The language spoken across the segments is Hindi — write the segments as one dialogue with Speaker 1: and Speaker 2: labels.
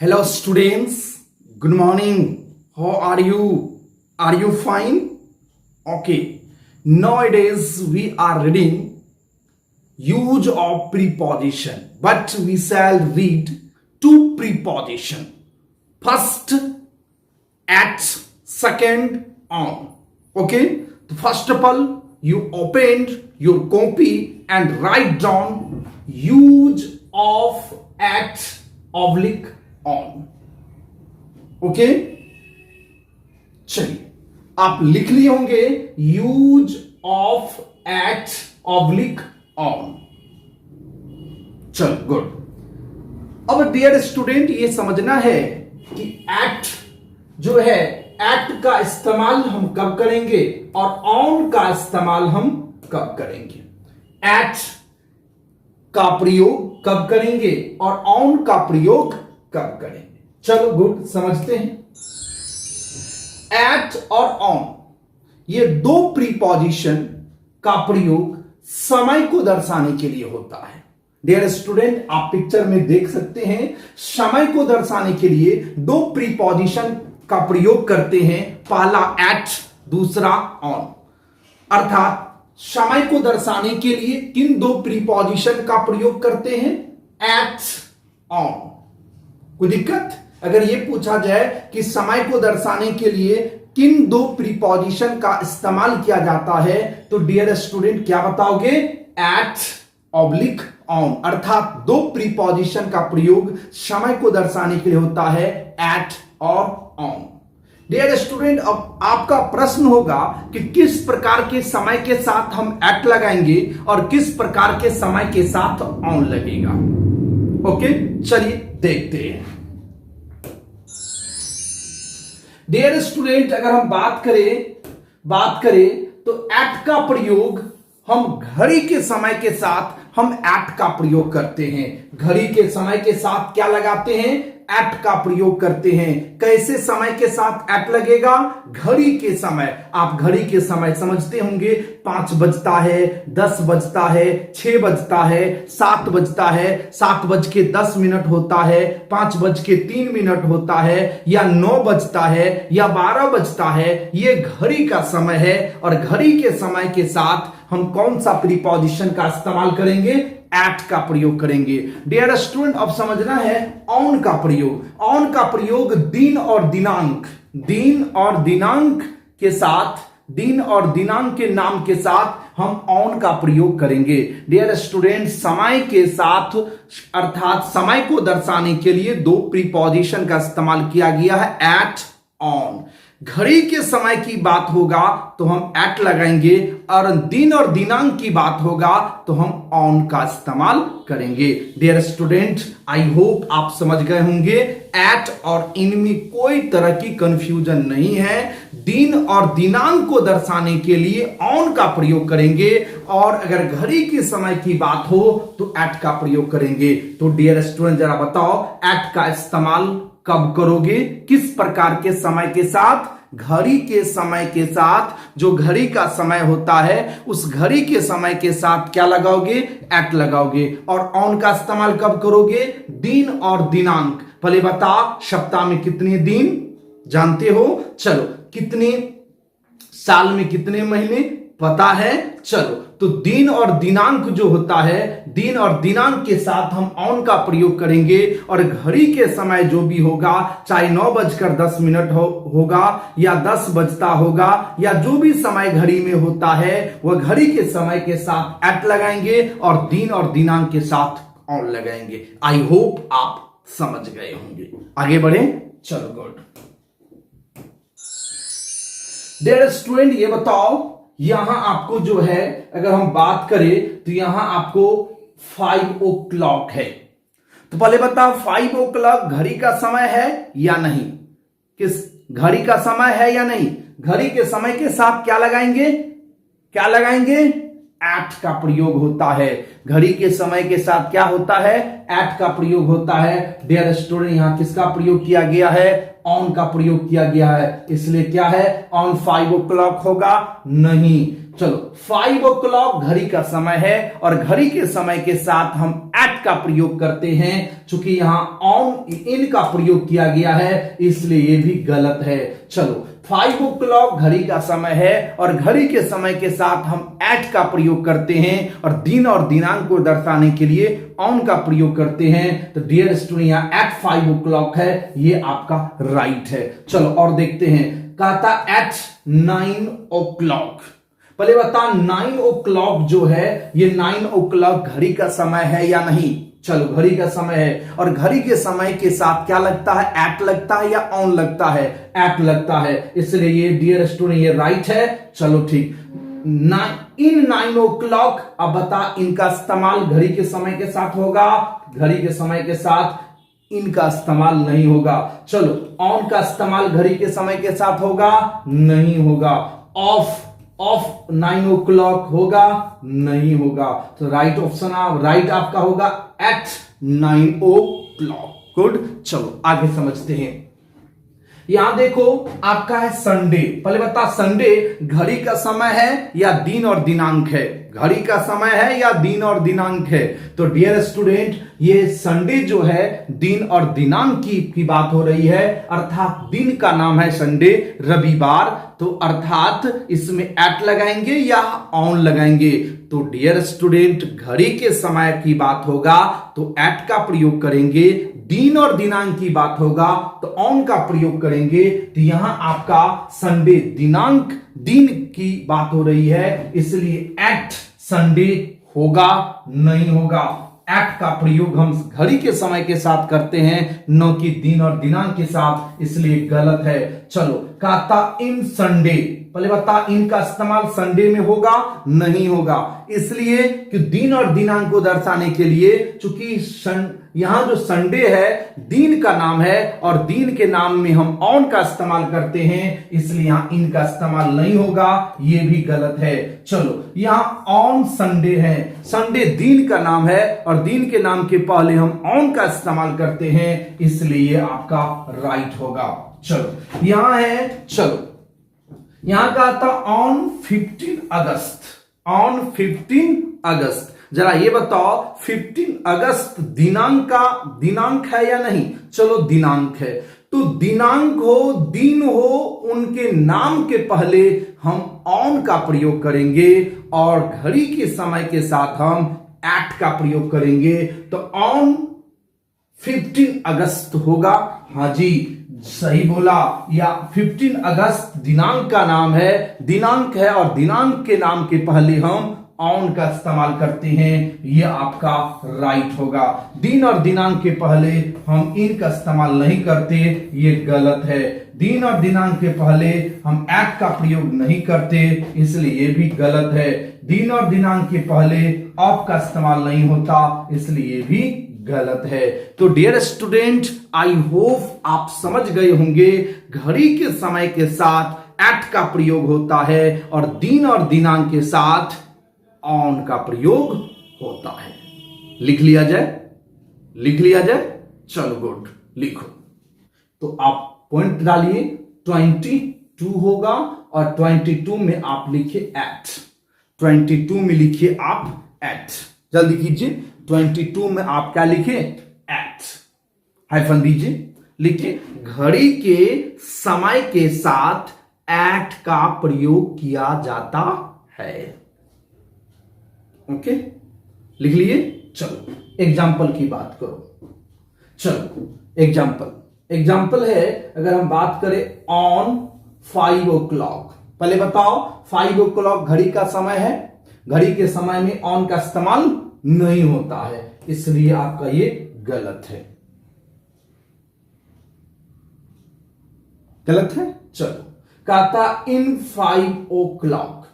Speaker 1: Hello students, good morning. How are you? Are you fine? Okay. Nowadays we are reading use of preposition, but we shall read two preposition. First at, second on. Okay. First of all, you opened your copy and write down use of at oblique on. Okay चलिए आप लिख लिए होंगे use of at oblique on. चल गुड. अब डियर स्टूडेंट ये समझना है कि एट जो है एट का इस्तेमाल हम कब करेंगे और ऑन का इस्तेमाल हम कब करेंगे. एट का प्रयोग कब करेंगे और ऑन का प्रयोग कब करेंगे. चलो गुड समझते हैं. एट और ऑन ये दो प्रीपोजिशन का प्रयोग समय को दर्शाने के लिए होता है. डियर स्टूडेंट आप पिक्चर में देख सकते हैं समय को दर्शाने के लिए दो प्रीपोजिशन का प्रयोग करते हैं. पहला एट, दूसरा ऑन. अर्थात समय को दर्शाने के लिए किन दो प्रीपोजिशन का प्रयोग करते हैं? At, on. कोई दिक्कत? अगर यह पूछा जाए कि समय को दर्शाने के लिए किन दो प्रीपोजिशन का इस्तेमाल किया जाता है तो डियर स्टूडेंट क्या बताओगे? At oblique on. अर्थात दो प्रीपोजिशन का प्रयोग समय को दर्शाने के लिए होता है एट और ऑन. डियर स्टूडेंट अब आपका प्रश्न होगा कि किस प्रकार के समय के साथ हम एट लगाएंगे और किस प्रकार के समय के साथ ऑन लगेगा. ओके चलिए देखते हैं. डियर स्टूडेंट अगर हम बात करें तो एट का प्रयोग हम घड़ी के समय के साथ हम एट का प्रयोग करते हैं. घड़ी के समय के साथ क्या लगाते हैं? एट का प्रयोग करते हैं. कैसे समय के साथ एट लगेगा? घड़ी के समय. आप घड़ी के समय समझते होंगे 5 बजता है, 10 बजता है, 6 बजता है, 7 बजता है, 7:10 होता है, 5:03 होता है या 9 बजता है या 12 बजता है. ये घड़ी का समय है और घड़ी के समय के साथ हम कौन सा प्रीपोजिशन का इस्तेमाल करेंगे? एट का प्रयोग करेंगे. डियर स्टूडेंट अब समझना है ऑन का प्रयोग. ऑन का प्रयोग दिन और दिनांक के नाम के साथ हम ऑन का प्रयोग करेंगे. डियर स्टूडेंट समय के साथ अर्थात समय को दर्शाने के लिए दो प्रीपोजिशन का इस्तेमाल किया गया है एट, ऑन. घड़ी के समय की बात होगा तो हम एट लगाएंगे और दिन और दिनांक की बात होगा तो हम ऑन का इस्तेमाल करेंगे. डियर स्टूडेंट आई होप आप समझ गए होंगे एट और इन में कोई तरह की कंफ्यूजन नहीं है. दिन और दिनांक को दर्शाने के लिए ऑन का प्रयोग करेंगे और अगर घड़ी के समय की बात हो तो एट का प्रयोग करेंगे. तो डियर स्टूडेंट जरा बताओ एट का इस्तेमाल कब करोगे? किस प्रकार के समय के साथ? घड़ी के समय के साथ. जो घड़ी का समय होता है उस घड़ी के समय के साथ क्या लगाओगे? एट लगाओगे. और ऑन का इस्तेमाल कब करोगे? दिन और दिनांक. पहले बता सप्ताह में कितने दिन जानते हो? चलो कितने साल में कितने महीने पता है? चलो तो दिन और दिनांक जो होता है दिन और दिनांक के साथ हम ऑन का प्रयोग करेंगे और घड़ी के समय जो भी होगा चाहे 9:10 होगा या 10 बजता होगा या जो भी समय घड़ी में होता है वह घड़ी के समय के साथ एट लगाएंगे और दिन और दिनांक के साथ ऑन लगाएंगे. आई होप आप समझ गए होंगे. आगे बढ़े. चलो गुड. डियर स्टूडेंट ये बताओ यहां आपको जो है अगर हम बात करें तो यहां आपको 5 o'clock है. तो पहले बताओ 5 o'clock घड़ी का समय है या नहीं? किस घड़ी का समय है या नहीं? घड़ी के समय के साथ क्या लगाएंगे? एट का प्रयोग होता है. घड़ी के समय के साथ क्या होता है? एट का प्रयोग होता है. डियर स्टूडेंट यहां किसका प्रयोग किया गया है? ऑन का प्रयोग किया गया है. इसलिए क्या है? ऑन 5 o'clock होगा? नहीं. चलो 5 o'clock घड़ी का समय है और घड़ी के समय के साथ हम एट का प्रयोग करते हैं। चूंकि यहां ऑन इन का प्रयोग किया गया है इसलिए ये भी गलत है। चलो 5 o'clock घड़ी का समय है और घड़ी के समय के साथ हम एट का प्रयोग करते हैं और दिन और दिनांक को दर्शाने के लिए ऑन का प्रयोग करते हैं। तो डियर स्टूडेंट यहां एट 5 o'clock है, ये आपका राइट है। चलो और देखते हैं, कहा था एट 9 o'clock। पहले बता 9 o'clock जो है ये 9 o'clock घड़ी का समय है या नहीं। चलो घड़ी का समय है और घड़ी के समय के साथ क्या लगता है, एट लगता है या ऑन लगता है, एट लगता है, इसलिए ये डियर स्टूडेंट ये राइट है। चलो ठीक, इन 9 o'clock। अब बता इनका इस्तेमाल घड़ी के समय के साथ होगा, घड़ी के समय के साथ इनका इस्तेमाल नहीं होगा। चलो ऑन का इस्तेमाल घड़ी के समय के साथ होगा, नहीं होगा। ऑफ 9 o'clock होगा, नहीं होगा। तो राइट ऑप्शन राइट आपका होगा एट 9 o'clock। गुड, चलो आगे समझते हैं। यहां देखो आपका है संडे। पहले बता संडे घड़ी का समय है या दिन और दिनांक है, घड़ी का समय है या दिन और दिनांक है। तो डियर स्टूडेंट ये संडे जो है दिन और दिनांक की बात हो रही है, अर्थात दिन का नाम है संडे, रविवार। तो अर्थात इसमें एट लगाएंगे या ऑन लगाएंगे। तो डियर स्टूडेंट घड़ी के समय की बात होगा तो एट का प्रयोग करेंगे, दिन और दिनांक की बात होगा तो ऑन का प्रयोग करेंगे। तो यहां आपका संडे दिनांक दिन की बात हो रही है, इसलिए एट संडे होगा, नहीं होगा। एट का प्रयोग हम घड़ी के समय के साथ करते हैं, न कि दिन और दिनांक के साथ, इसलिए गलत है। चलो कहता इन संडे। पहले बता इन का इस्तेमाल संडे में होगा, नहीं होगा, इसलिए कि दिन और दिनांक को दर्शाने के लिए, चूंकि यहां जो संडे है दिन का नाम है और दिन के नाम में हम ऑन का इस्तेमाल करते हैं, इसलिए यहां इन का इस्तेमाल नहीं होगा, यह भी गलत है। चलो यहां ऑन संडे है, संडे दिन का नाम है और दिन के नाम के पहले हम ऑन का इस्तेमाल करते हैं, इसलिए आपका राइट होगा। चलो यहां है, चलो यहां का था ऑन 15 अगस्त। ऑन 15 अगस्त, जरा ये बताओ 15 अगस्त दिनांक है या नहीं। चलो दिनांक है, तो दिनांक हो दिन हो उनके नाम के पहले हम ऑन का प्रयोग करेंगे और घड़ी के समय के साथ हम एट का प्रयोग करेंगे। तो ऑन 15 अगस्त होगा। हाँ जी सही बोला, या 15 अगस्त दिनांक का नाम है, दिनांक है और दिनांक के नाम के पहले हम ऑन का इस्तेमाल करते हैं, यह आपका राइट होगा। दिन और दिनांक के पहले हम इन का इस्तेमाल नहीं करते, ये गलत है। दिन और दिनांक के पहले हम एट का प्रयोग नहीं करते, इसलिए ये भी गलत है। दिन और दिनांक के पहले ऑफ का इस्तेमाल नहीं होता, इसलिए ये भी गलत है। तो डियर स्टूडेंट आई होप आप समझ गए होंगे, घड़ी के समय के साथ एट का प्रयोग होता है और दिन और दिनांक के साथ ऑन का प्रयोग होता है। लिख लिया जाए, लिख लिया जाए। चलो गुड, लिखो। तो आप पॉइंट डालिए, 22 होगा और 22 में आप लिखिए एट, 22 में लिखिए आप एट, जल्दी कीजिए। 22 में आप क्या लिखे, एट, हाइफन दीजिए, लिखिए घड़ी के समय के साथ एट का प्रयोग किया जाता है। ओके, लिख लिए। चलो एग्जाम्पल की बात करो। चलो एग्जाम्पल है, अगर हम बात करें ऑन 5 o'clock। पहले बताओ 5 o'clock घड़ी का समय है, घड़ी के समय में ऑन का इस्तेमाल नहीं होता है, इसलिए आपका ये गलत है, गलत है। चलो कहता इन 5 o'clock,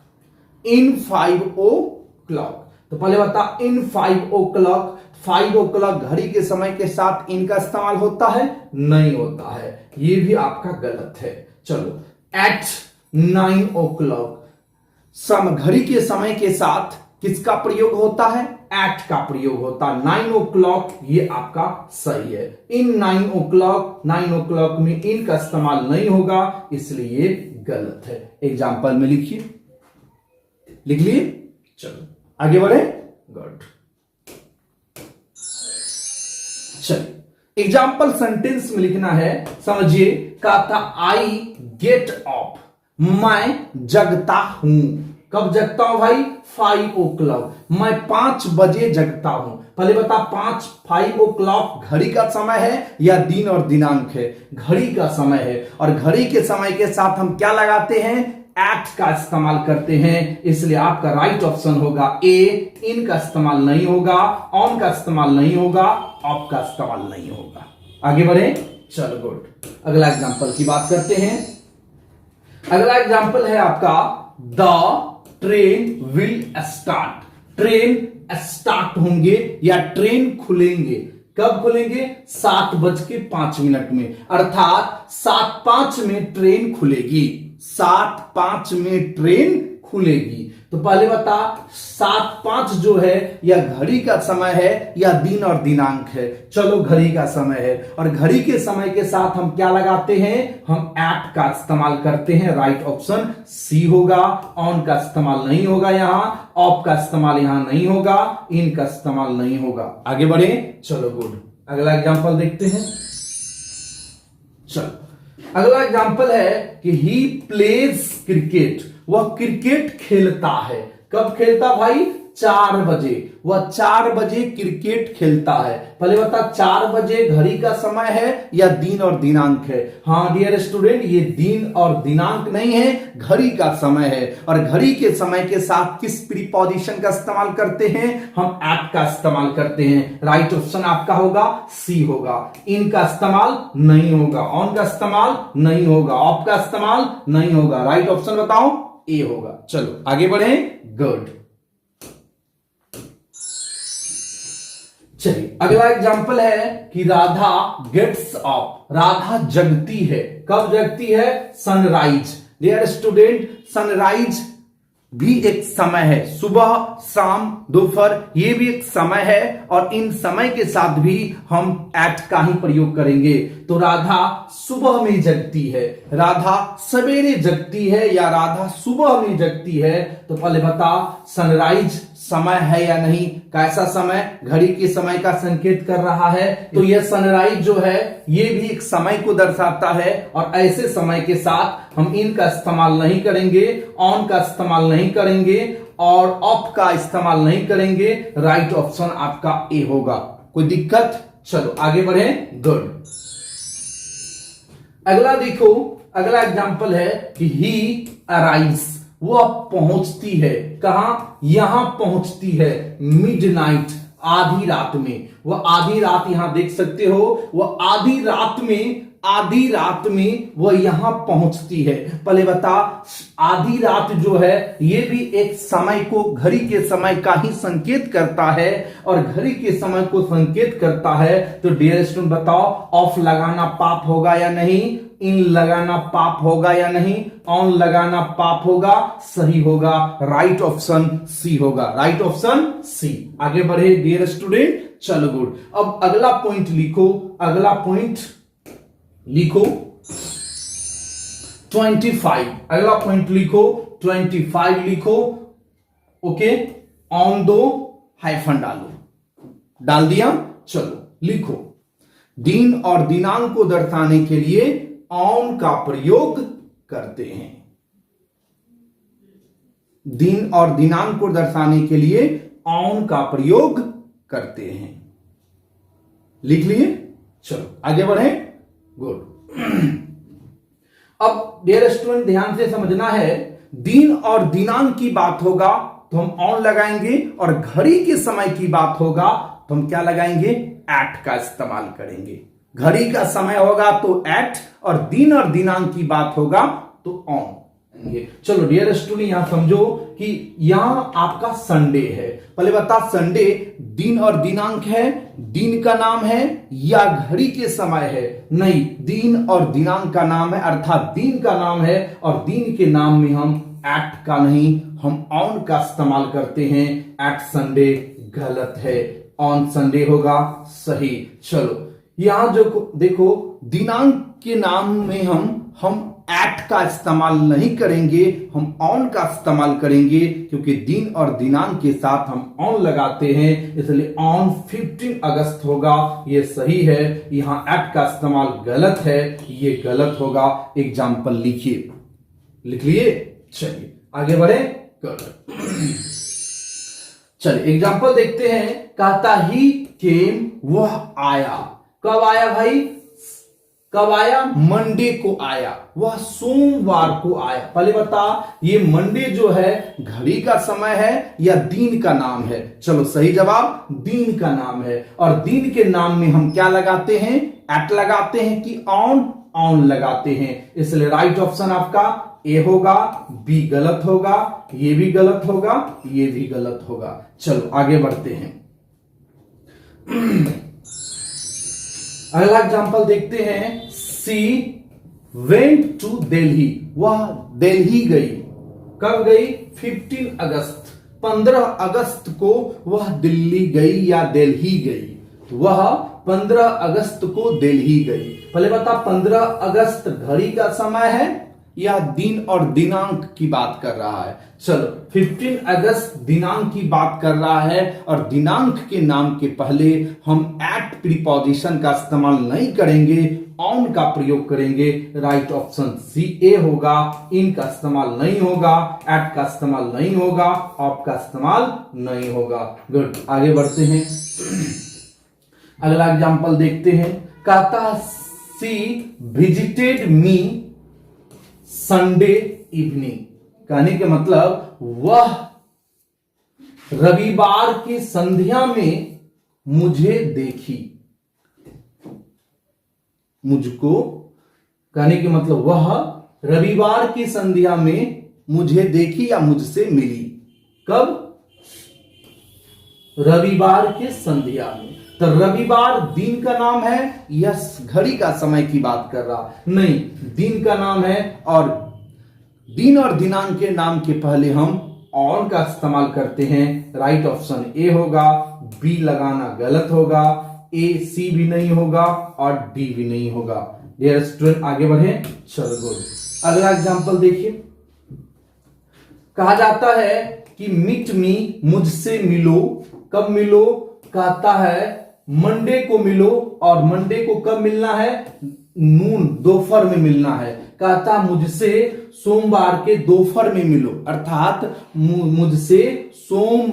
Speaker 1: इन 5 o'clock। तो पहले बता इन 5 o'clock, 5 o'clock घड़ी के समय के साथ इनका इस्तेमाल होता है, नहीं होता है, ये भी आपका गलत है। चलो एट 9 o'clock, घड़ी के समय के साथ किसका प्रयोग होता है, एट का प्रयोग होता है। 9 o'clock ये आपका सही है। इन 9 o'clock में इन का इस्तेमाल नहीं होगा, इसलिए गलत है। एग्जाम्पल में लिखिए, लिख लिए, चलो आगे बढ़े। गुड, चलिए एग्जाम्पल सेंटेंस में लिखना है, समझिए। कहा था आई गेट अप, मैं जगता हूं। कब जगता हूं भाई? 5 o'clock, मैं 5 बजे जगता हूं। पहले बता, 5 o'clock घड़ी का समय है या दिन और दिनांक है? घड़ी का समय है, और घड़ी के समय के साथ हम क्या लगाते हैं? एट का इस्तेमाल करते हैं, इसलिए आपका राइट ऑप्शन होगा ए। इन का इस्तेमाल नहीं होगा, ऑन का इस्तेमाल नहीं होगा, ऑफ का इस्तेमाल नहीं होगा। आगे बढ़े, चलो गुड। अगला एग्जांपल की बात करते हैं। अगला एग्जांपल है आपका, the train will start. Train start होंगे या ट्रेन खुलेंगे। कब खुलेंगे? 7:05 में, अर्थात 7:05 में ट्रेन खुलेगी। 7:05 में ट्रेन खुलेगी। तो पहले बता, 7:05 जो है या घड़ी का समय है या दिन और दिनांक है? चलो घड़ी का समय है, और घड़ी के समय के साथ हम क्या लगाते हैं? हम एट का इस्तेमाल करते हैं। राइट ऑप्शन सी होगा। ऑन का इस्तेमाल नहीं होगा यहां, ऑफ का इस्तेमाल यहां नहीं होगा, इन का इस्तेमाल नहीं होगा। आगे बढ़े, चलो गुड। अगला एग्जांपल देखते हैं। चलो अगला एग्जांपल है कि ही प्लेज क्रिकेट, वह क्रिकेट खेलता है। कब खेलता भाई? 4 बजे। वह 4 बजे क्रिकेट खेलता है। पहले बता, 4 बजे घड़ी का समय है या दिन और दिनांक है? हाँ डियर स्टूडेंट, ये दिन और दिनांक नहीं है, घड़ी का समय है। और घड़ी के समय के साथ किस प्रीपोजिशन का इस्तेमाल करते हैं? हम एट का इस्तेमाल करते हैं। राइट ऑप्शन आपका होगा सी होगा। इन का इस्तेमाल नहीं होगा, ऑन का इस्तेमाल नहीं होगा, ऑफ का इस्तेमाल नहीं होगा। राइट ऑप्शन बताओ, ए होगा। चलो आगे बढ़े, गुड। चलिए अगला एग्जांपल है कि राधा गेट्स अप, राधा जगती है। कब जगती है? सनराइज। डियर स्टूडेंट, सनराइज भी एक समय है, सुबह, शाम, दोपहर, ये भी एक समय है, और इन समय के साथ भी हम एट का ही प्रयोग करेंगे। तो राधा सुबह में जगती है, राधा सवेरे जगती है या राधा सुबह में जगती है? तो पहले बता, सनराइज समय है या नहीं? कैसा समय? घड़ी के समय का संकेत कर रहा है। तो यह सनराइज जो है ये भी एक समय को दर्शाता है, और ऐसे समय के साथ हम इन का इस्तेमाल नहीं करेंगे, ऑन का इस्तेमाल नहीं करेंगे, और ऑफ का इस्तेमाल नहीं करेंगे। राइट ऑप्शन आपका ए होगा। कोई दिक्कत? चलो आगे बढ़े, गुड। अगला देखो, अगला एग्जांपल है कि ही अराइव्स, वह पहुंचती है। कहां? यहां पहुंचती है मिडनाइट, आधी रात में। वह आधी रात, यहां देख सकते हो, वह आधी रात में, आधी रात में वह यहां पहुंचती है। पहले बता, आधी रात जो है ये भी एक समय को, घड़ी के समय का ही संकेत करता है, और घड़ी के समय को संकेत करता है। तो डियर स्टूडेंट बताओ, ऑफ लगाना पाप होगा या नहीं? इन लगाना पाप होगा या नहीं? ऑन लगाना पाप होगा? सही होगा, राइट ऑप्शन सी होगा। Right option C. आगे बढ़े डियर स्टूडेंट, चलो गुड। अब अगला पॉइंट लिखो, अगला पॉइंट लिखो 25। अगला पॉइंट लिखो 25 लिखो। ओके, ऑन दो, हाइफन डालो, डाल दिया। चलो लिखो, दिन और दिनांक को दर्शाने के लिए ऑन का प्रयोग करते हैं। दिन और दिनांक को दर्शाने के लिए ऑन का प्रयोग करते हैं। लिख लिए? चलो आगे बढ़े, गुड। अब डियर स्टूडेंट ध्यान से समझना है, दिन और दिनांक की बात होगा तो हम ऑन लगाएंगे, और घड़ी के समय की बात होगा तो हम क्या लगाएंगे? एट का इस्तेमाल करेंगे। घड़ी का समय होगा तो एट, और दिन और दिनांक की बात होगा तो ऑन। चलो डियर स्टूडेंट यहां समझो कि यहां आपका संडे है। पहले बता, संडे दिन और दिनांक है, दिन का नाम है या घड़ी के समय है? नहीं, दिन और दिनांक का नाम है, अर्थात दिन का नाम है, और दिन के नाम में हम एट का नहीं, हम ऑन का इस्तेमाल करते हैं। एट संडे गलत है, ऑन संडे होगा सही। चलो यहां जो देखो, दिनांक के नाम में हम एट का इस्तेमाल नहीं करेंगे, हम ऑन का इस्तेमाल करेंगे, क्योंकि दिन और दिनांक के साथ हम ऑन लगाते हैं, इसलिए ऑन 15 अगस्त होगा, ये सही है। यहां एट का इस्तेमाल गलत है, ये गलत होगा। एग्जाम्पल लिखिए, लिख लिए। चलिए आगे बढ़े। चलिए एग्जाम्पल देखते हैं। कहता ही केम, वह आया। कब आया भाई? कब आया? मंडे को आया। वह सोमवार को आया। पहले बता, ये मंडे जो है घड़ी का समय है या दिन का नाम है? चलो सही जवाब दिन का नाम है। और दिन के नाम में हम क्या लगाते हैं? एट लगाते हैं कि ऑन? ऑन लगाते हैं। इसलिए राइट ऑप्शन आपका ए होगा, बी गलत होगा, ये भी गलत होगा, ये भी गलत होगा। चलो आगे बढ़ते हैं। अगला एग्जांपल देखते हैं। सी वेंट टू दिल्ली, वह दिल्ली गई। कब गई? 15 अगस्त, 15 अगस्त को वह दिल्ली गई या दिल्ली गई। वह 15 अगस्त को दिल्ली गई। पहले बता, 15 अगस्त घड़ी का समय है या दिन और दिनांक की बात कर रहा है? चलो 15 अगस्त दिनांक की बात कर रहा है, और दिनांक के नाम के पहले हम एट प्रीपोजिशन का इस्तेमाल नहीं करेंगे, ऑन का प्रयोग करेंगे। राइट ऑप्शन सी ए होगा। इन का इस्तेमाल नहीं होगा, एट का इस्तेमाल नहीं होगा, ऑफ का इस्तेमाल नहीं होगा। गुड, आगे बढ़ते हैं। अगला एग्जांपल देखते हैं। कहता सी विजिटेड मी संडे इवनिंग। कहने के मतलब वह रविवार की संध्या में मुझे देखी। मुझको, कहने के मतलब वह रविवार की संध्या में मुझे देखी या मुझसे मिली। कब? रविवार के संध्या में। तो रविवार दिन का नाम है या घड़ी का समय की बात कर रहा? नहीं, दिन का नाम है, और दिन और दिनांक के नाम के पहले हम ऑन का इस्तेमाल करते हैं। राइट ऑप्शन ए होगा, बी लगाना गलत होगा, ए सी भी नहीं होगा और डी भी नहीं होगा। डियर स्टूडेंट आगे बढ़े। चलो गुड, अगला एग्जांपल देखिए। कहा जाता है कि मीट मी, मुझसे मिलो। कब मिलो? कहता है मंडे को मिलो, और मंडे को कब मिलना है? नून, दोपहर में मिलना है। कहता मुझसे सोमवार के दोपहर में मिलो, अर्थात मुझसे सोम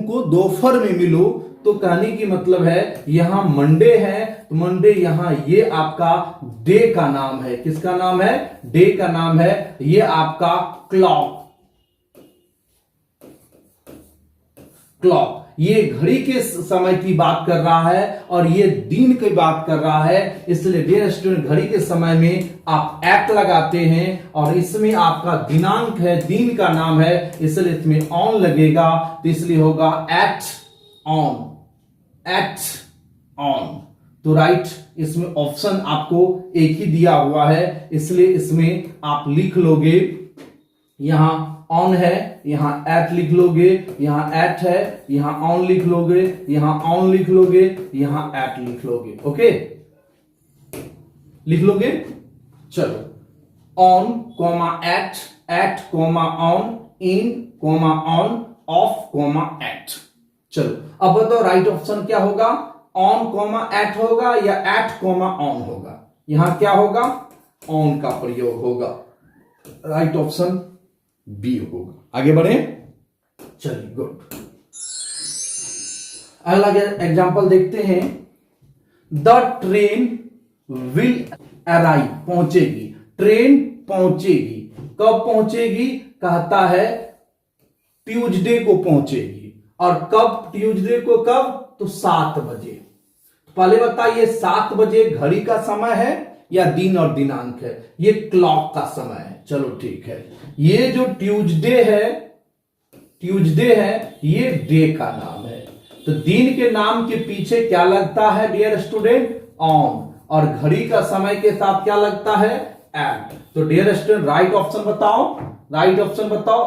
Speaker 1: को दोपहर में मिलो। तो कहने की मतलब है यहां मंडे है, तो मंडे यहां ये आपका डे का नाम है। किसका नाम है? डे का नाम है। ये आपका क्लॉक, ये घड़ी के समय की बात कर रहा है और ये दिन की बात कर रहा है। इसलिए डियर स्टूडेंट, घड़ी के समय में आप एट लगाते हैं, और इसमें आपका दिनांक है, दिन का नाम है, इसलिए इसमें ऑन लगेगा। तो इसलिए होगा एट ऑन, एट ऑन। तो राइट, इसमें ऑप्शन आपको एक ही दिया हुआ है, इसलिए इसमें आप लिख लोगे, यहां ऑन है, यहां एट लिख लोगे, यहां एट है, यहां ऑन लिख लोगे, यहां ऑन लिख लोगे, यहां एट लिख लोगे। ओके, लिख लोगे। चलो, on comma at, at comma on, in comma on, of comma at. चलो अब बताओ राइट ऑप्शन क्या होगा? ऑन कॉमा एट होगा या एट कॉमा ऑन होगा? यहां क्या होगा? ऑन का प्रयोग होगा। राइट ऑप्शन बी होगा। आगे बढ़े। चलिए गुड, अगला एग्जांपल देखते हैं। द ट्रेन विल अराइव, पहुंचेगी। ट्रेन पहुंचेगी। कब पहुंचेगी? कहता है ट्यूसडे को पहुंचेगी। और कब? ट्यूसडे को कब? तो 7 बजे। पहले बताइए 7 बजे घड़ी का समय है या दिन और दिनांक है? ये क्लॉक का समय है। चलो ठीक है, ये जो ट्यूसडे है ये डे का नाम है। तो दिन के नाम के पीछे क्या लगता है डियर स्टूडेंट? ऑन। और घड़ी का समय के साथ क्या लगता है? एट। तो डियर स्टूडेंट राइट ऑप्शन बताओ, राइट ऑप्शन बताओ।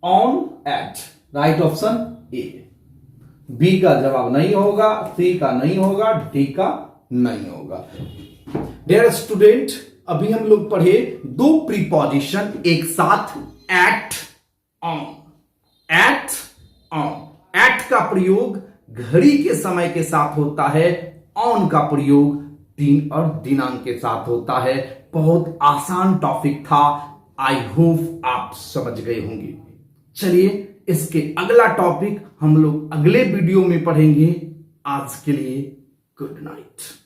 Speaker 1: On, at. Right option A. B का जवाब नहीं होगा, सी का नहीं होगा, डी का नहीं होगा। डियर स्टूडेंट, अभी हम लोग पढ़े दो प्रीपोजिशन एक साथ, at, on. At, on. At का प्रयोग घड़ी के समय के साथ होता है, ऑन का प्रयोग दिन और दिनांक के साथ होता है। बहुत आसान टॉपिक था, आई होप आप समझ गए होंगे। चलिए इसके अगला टॉपिक हम लोग अगले वीडियो में पढ़ेंगे। आज के लिए गुड नाइट।